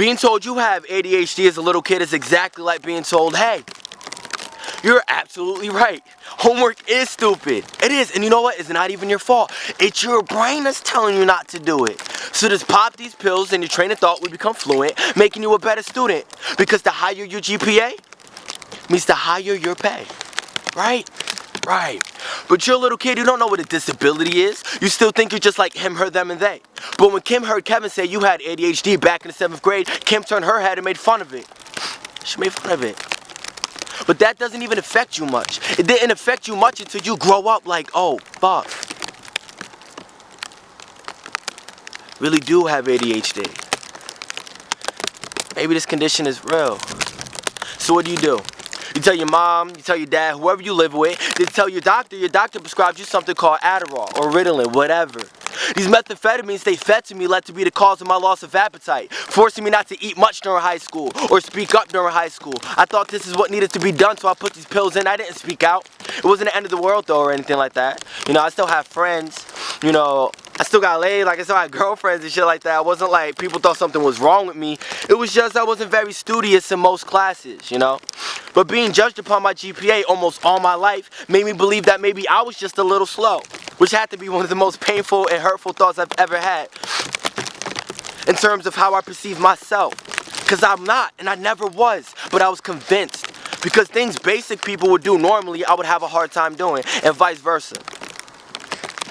Being told you have ADHD as a little kid is exactly like being told, hey, you're absolutely right. Homework is stupid. It is, and you know what? It's not even your fault. It's your brain that's telling you not to do it. So just pop these pills and your train of thought will become fluent, making you a better student. Because the higher your GPA means the higher your pay. Right? Right. But you're a little kid, you don't know what a disability is. You still think you're just like him, her, them, and they. But when Kim heard Kevin say you had ADHD back in the 7th grade, Kim turned her head and made fun of it. She made fun of it. But that doesn't even affect you much. It didn't affect you much until you grow up like, oh, fuck. Really do have ADHD. Maybe this condition is real. So what do? You tell your mom, you tell your dad, whoever you live with, they tell your doctor prescribes you something called Adderall or Ritalin, whatever. These methamphetamines they fed to me led to be the cause of my loss of appetite, forcing me not to eat much during high school or speak up during high school. I thought this is what needed to be done, so I put these pills in. I didn't speak out. It wasn't the end of the world though or anything like that. You know, I still have friends, you know, I still got laid, like I still had girlfriends and shit like that. I wasn't like people thought something was wrong with me. It was just I wasn't very studious in most classes, you know. But being judged upon my GPA almost all my life made me believe that maybe I was just a little slow, which had to be one of the most painful and hurtful thoughts I've ever had in terms of how I perceive myself. Because I'm not, and I never was, but I was convinced. Because things basic people would do normally, I would have a hard time doing, and vice versa.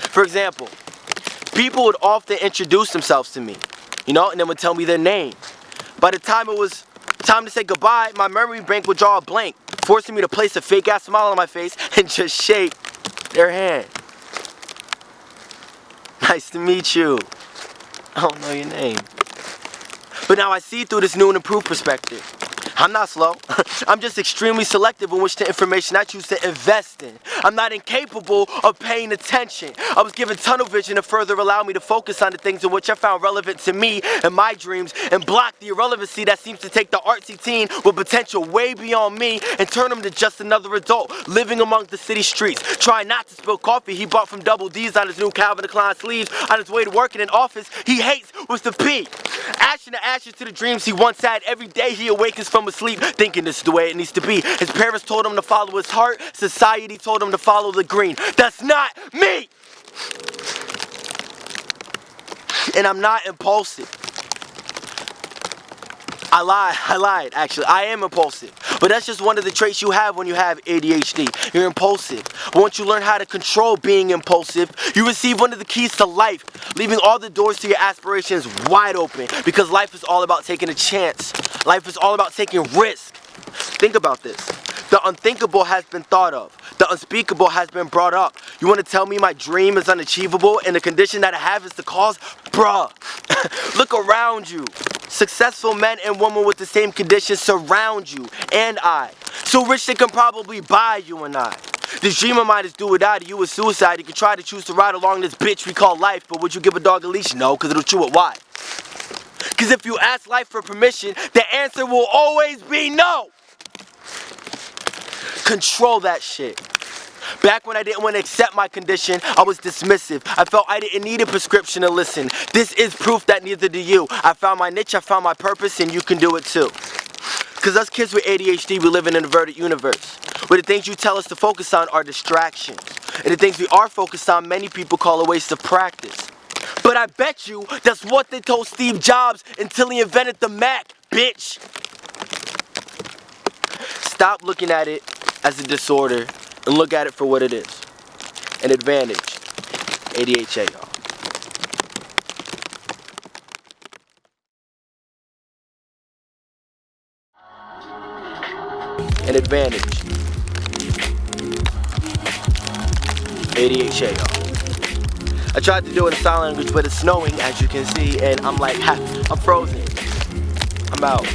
For example, people would often introduce themselves to me, you know, and then would tell me their name. By the time it was time to say goodbye, my memory bank would draw a blank, forcing me to place a fake-ass smile on my face and just shake their hand. Nice to meet you. I don't know your name. But now I see through this new and improved perspective. I'm not slow. I'm just extremely selective in which the information I choose to invest in. I'm not incapable of paying attention. I was given tunnel vision to further allow me to focus on the things in which I found relevant to me and my dreams and block the irrelevancy that seems to take the artsy teen with potential way beyond me and turn him to just another adult living among the city streets, trying not to spill coffee he bought from Double D's on his new Calvin Klein sleeves on his way to work in an office he hates with the P. Ashing the ashes to the dreams he once had. Every day he awakens from asleep thinking this is the way it needs to be. His parents told him to follow his heart. Society told him to follow the green. That's not me! And I'm not impulsive. I lied, actually. I am impulsive. But that's just one of the traits you have when you have ADHD. You're impulsive. Once you learn how to control being impulsive, you receive one of the keys to life, leaving all the doors to your aspirations wide open. Because life is all about taking a chance. Life is all about taking risks. Think about this. The unthinkable has been thought of. The unspeakable has been brought up. You want to tell me my dream is unachievable and the condition that I have is the cause? Bruh. Look around you. Successful men and women with the same condition surround you and I. So rich they can probably buy you and I. This dream of mine is do or die. To you is suicide. You can try to choose to ride along this bitch we call life, but would you give a dog a leash? No, because it'll chew it. Why? Because if you ask life for permission, the answer will always be no. Control that shit. Back when I didn't want to accept my condition, I was dismissive. I felt I didn't need a prescription to listen. This is proof that neither do you. I found my niche, I found my purpose, and you can do it too. Because us kids with ADHD, we live in an inverted universe, where the things you tell us to focus on are distractions. And the things we are focused on, many people call a waste of practice. But I bet you that's what they told Steve Jobs until he invented the Mac, bitch. Stop looking at it as a disorder and look at it for what it is. An advantage. ADHD, y'all. An advantage. ADHD, y'all. I tried to do it in sign language, but it's snowing, as you can see, and I'm like, I'm frozen. I'm out.